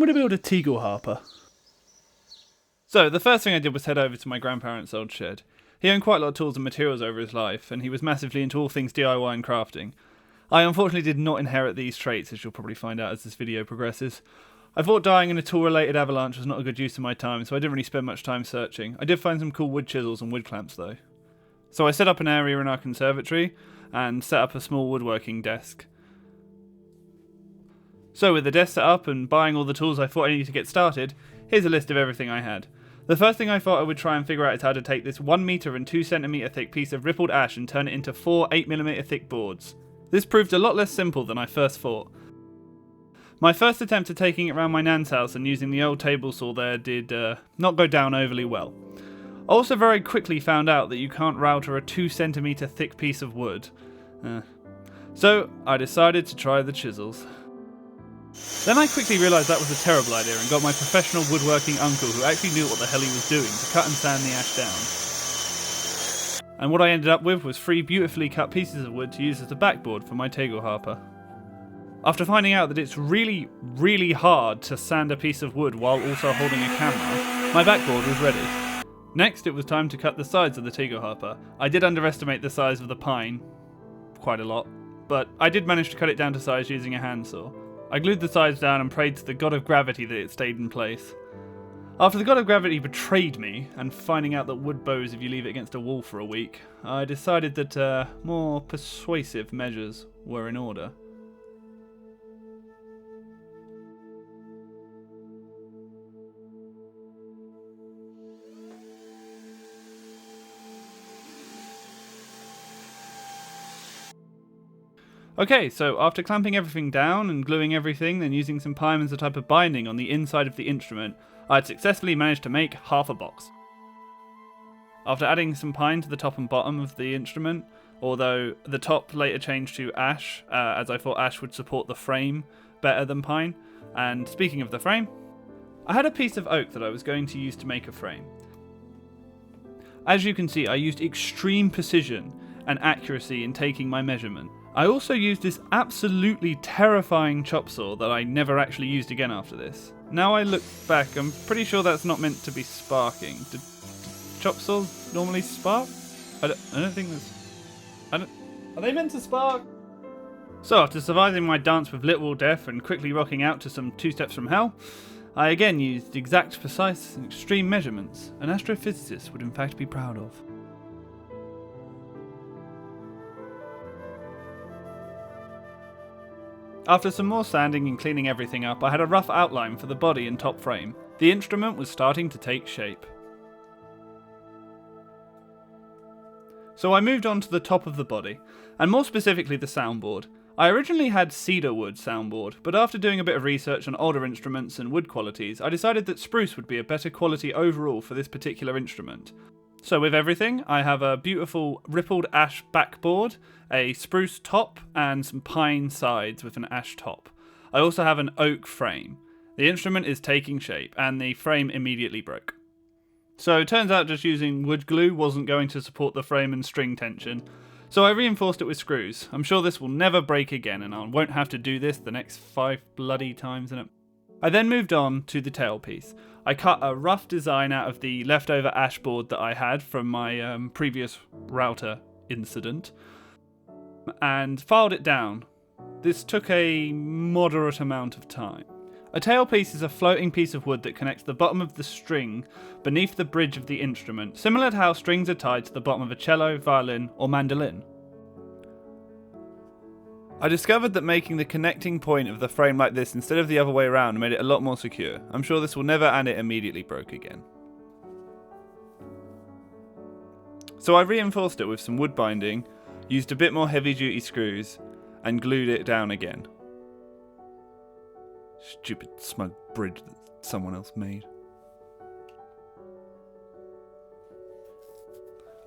going to build a Tagelharpa. So, the first thing I did was head over to my grandparents' old shed. He owned quite a lot of tools and materials over his life, and he was massively into all things DIY and crafting. I unfortunately did not inherit these traits, as you'll probably find out as this video progresses. I thought dying in a tool-related avalanche was not a good use of my time, so I didn't really spend much time searching. I did find some cool wood chisels and wood clamps though. So I set up an area in our conservatory, and set up a small woodworking desk. So with the desk set up and buying all the tools I thought I needed to get started, here's a list of everything I had. The first thing I thought I would try and figure out is how to take this 1 meter and 2 centimeter thick piece of rippled ash and turn it into 4 8mm thick boards. This proved a lot less simple than I first thought. My first attempt at taking it around my nan's house and using the old table saw there did not go down overly well. I also very quickly found out that you can't router a 2 centimeter thick piece of wood. So I decided to try the chisels. Then I quickly realised that was a terrible idea and got my professional woodworking uncle, who actually knew what the hell he was doing, to cut and sand the ash down. And what I ended up with was 3 beautifully cut pieces of wood to use as a backboard for my Tagelharpa. After finding out that it's really, really hard to sand a piece of wood while also holding a camera, my backboard was ready. Next, it was time to cut the sides of the Tagelharpa. I did underestimate the size of the pine quite a lot, but I did manage to cut it down to size using a handsaw. I glued the sides down and prayed to the god of gravity that it stayed in place. After the god of gravity betrayed me, and finding out that wood bows if you leave it against a wall for a week, I decided that more persuasive measures were in order. Okay, so after clamping everything down and gluing everything, then using some pine as a type of binding on the inside of the instrument, I had successfully managed to make half a box. After adding some pine to the top and bottom of the instrument, although the top later changed to ash, as I thought ash would support the frame better than pine. And speaking of the frame, I had a piece of oak that I was going to use to make a frame. As you can see, I used extreme precision and accuracy in taking my measurement. I also used this absolutely terrifying chop saw that I never actually used again after this. Now I look back, I'm pretty sure that's not meant to be sparking. Do chop saws normally spark? I don't think that's... Are they meant to spark? So after surviving my dance with literal death and quickly rocking out to some 2 Steps from Hell, I again used exact, precise and extreme measurements an astrophysicist would in fact be proud of. After some more sanding and cleaning everything up, I had a rough outline for the body and top frame. The instrument was starting to take shape. So I moved on to the top of the body, and more specifically the soundboard. I originally had cedar wood soundboard, but after doing a bit of research on older instruments and wood qualities, I decided that spruce would be a better quality overall for this particular instrument. So with everything, I have a beautiful rippled ash backboard, a spruce top, and some pine sides with an ash top. I also have an oak frame. The instrument is taking shape, and the frame immediately broke. So it turns out just using wood glue wasn't going to support the frame and string tension, so I reinforced it with screws. I'm sure this will never break again, and I won't have to do this the next 5 bloody times in it. I then moved on to the tailpiece. I cut a rough design out of the leftover ash board that I had from my previous router incident and filed it down. This took a moderate amount of time. A tailpiece is a floating piece of wood that connects the bottom of the string beneath the bridge of the instrument, similar to how strings are tied to the bottom of a cello, violin, or mandolin. I discovered that making the connecting point of the frame like this instead of the other way around made it a lot more secure. I'm sure this will never, and it immediately broke again. So I reinforced it with some wood binding, used a bit more heavy duty screws, and glued it down again. Stupid smug bridge that someone else made.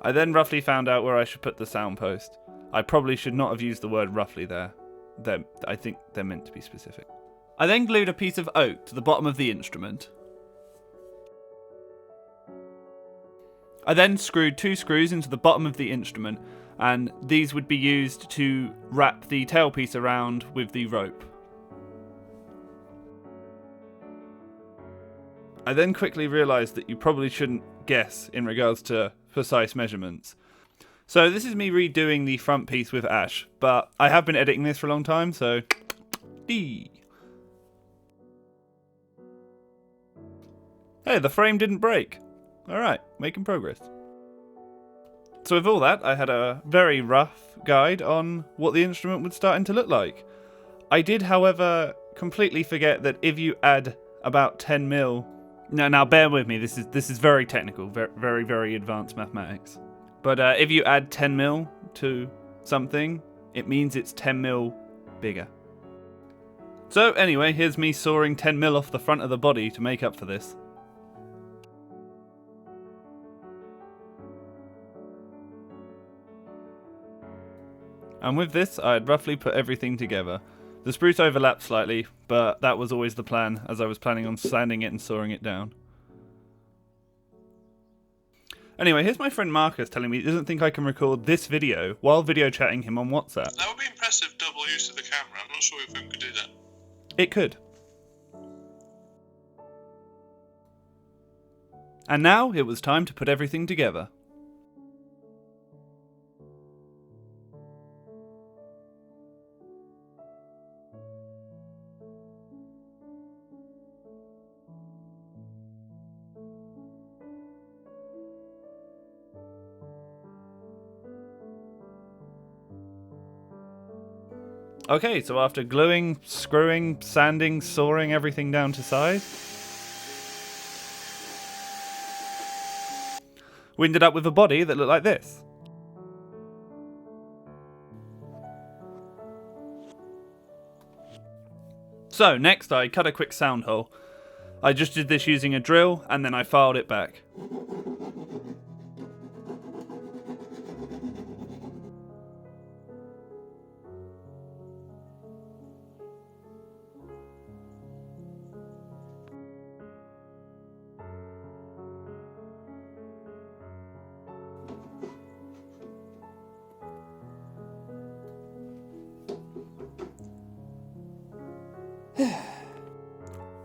I then roughly found out where I should put the sound post. I probably should not have used the word roughly there. I think they're meant to be specific. I then glued a piece of oak to the bottom of the instrument. I then screwed 2 screws into the bottom of the instrument, and these would be used to wrap the tailpiece around with the rope. I then quickly realised that you probably shouldn't guess in regards to precise measurements. So this is me redoing the front piece with ash, but I have been editing this for a long time, so... Hey, the frame didn't break. Alright, making progress. So with all that, I had a very rough guide on what the instrument was starting to look like. I did, however, completely forget that if you add about 10 mil... Now bear with me, this is very technical, very, very advanced mathematics. But if you add 10 mil to something, it means it's 10 mil bigger. So anyway, here's me sawing 10 mil off the front of the body to make up for this. And with this, I had roughly put everything together. The spruce overlapped slightly, but that was always the plan, as I was planning on sanding it and sawing it down. Anyway, here's my friend Marcus telling me he doesn't think I can record this video while video chatting him on WhatsApp. That would be impressive double use of the camera. I'm not sure if we could do that. It could. And now it was time to put everything together. Okay, so after gluing, screwing, sanding, sawing everything down to size, we ended up with a body that looked like this. So next I cut a quick sound hole. I just did this using a drill and then I filed it back.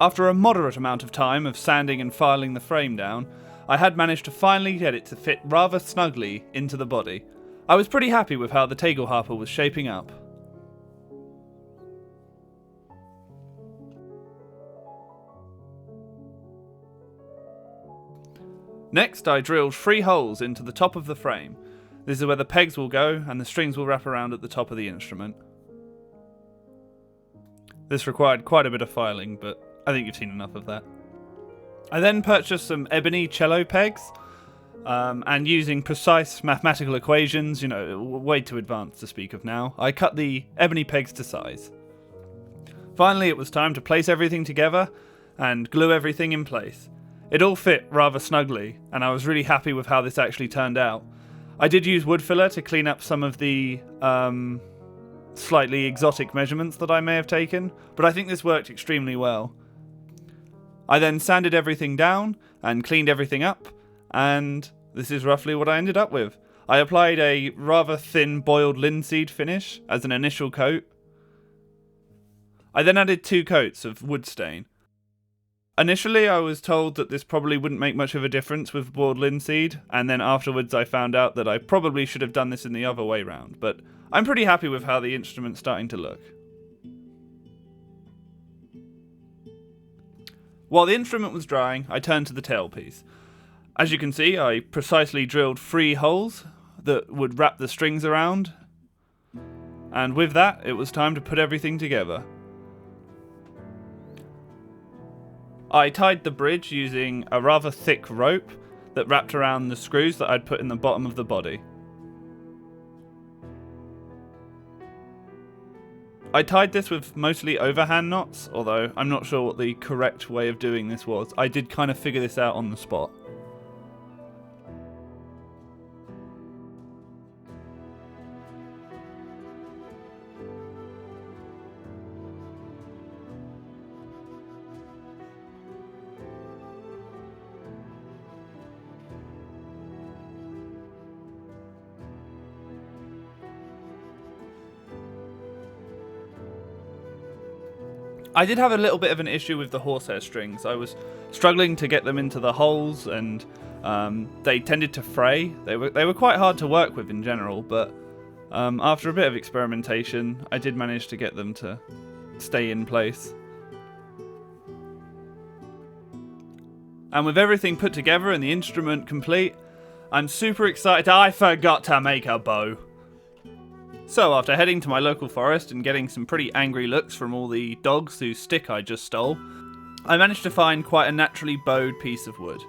After a moderate amount of time of sanding and filing the frame down, I had managed to finally get it to fit rather snugly into the body. I was pretty happy with how the Tagelharpa was shaping up. Next, I drilled 3 holes into the top of the frame. This is where the pegs will go and the strings will wrap around at the top of the instrument. This required quite a bit of filing, but I think you've seen enough of that. I then purchased some ebony cello pegs, and using precise mathematical equations, way too advanced to speak of now, I cut the ebony pegs to size. Finally, it was time to place everything together and glue everything in place. It all fit rather snugly, and I was really happy with how this actually turned out. I did use wood filler to clean up some of the slightly exotic measurements that I may have taken, but I think this worked extremely well. I then sanded everything down and cleaned everything up, and this is roughly what I ended up with. I applied a rather thin boiled linseed finish as an initial coat. I then added 2 coats of wood stain. Initially I was told that this probably wouldn't make much of a difference with boiled linseed, and then afterwards I found out that I probably should have done this in the other way round, but I'm pretty happy with how the instrument's starting to look. While the instrument was drying, I turned to the tailpiece. As you can see, I precisely drilled 3 holes that would wrap the strings around, and with that, it was time to put everything together. I tied the bridge using a rather thick rope that wrapped around the screws that I'd put in the bottom of the body. I tied this with mostly overhand knots, although I'm not sure what the correct way of doing this was. I did kind of figure this out on the spot. I did have a little bit of an issue with the horsehair strings. I was struggling to get them into the holes, and they tended to fray. They were quite hard to work with in general, but after a bit of experimentation, I did manage to get them to stay in place. And with everything put together and the instrument complete, I'm super excited. I forgot to make a bow. So after heading to my local forest and getting some pretty angry looks from all the dogs whose stick I just stole, I managed to find quite a naturally bowed piece of wood.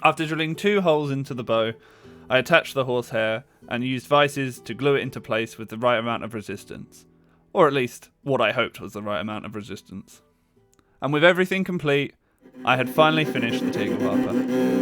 After drilling 2 holes into the bow, I attached the horsehair and used vices to glue it into place with the right amount of resistance. Or at least, what I hoped was the right amount of resistance. And with everything complete, I had finally finished the Tagelharpa.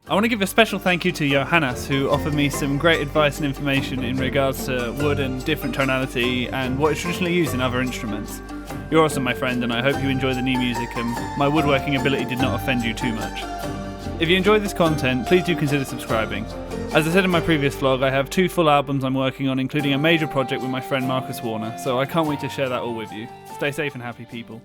I want to give a special thank you to Johannes, who offered me some great advice and information in regards to wood and different tonality and what is traditionally used in other instruments. You're awesome, my friend, and I hope you enjoy the new music and my woodworking ability did not offend you too much. If you enjoy this content, please do consider subscribing. As I said in my previous vlog, I have 2 full albums I'm working on, including a major project with my friend Marcus Warner, so I can't wait to share that all with you. Stay safe and happy, people.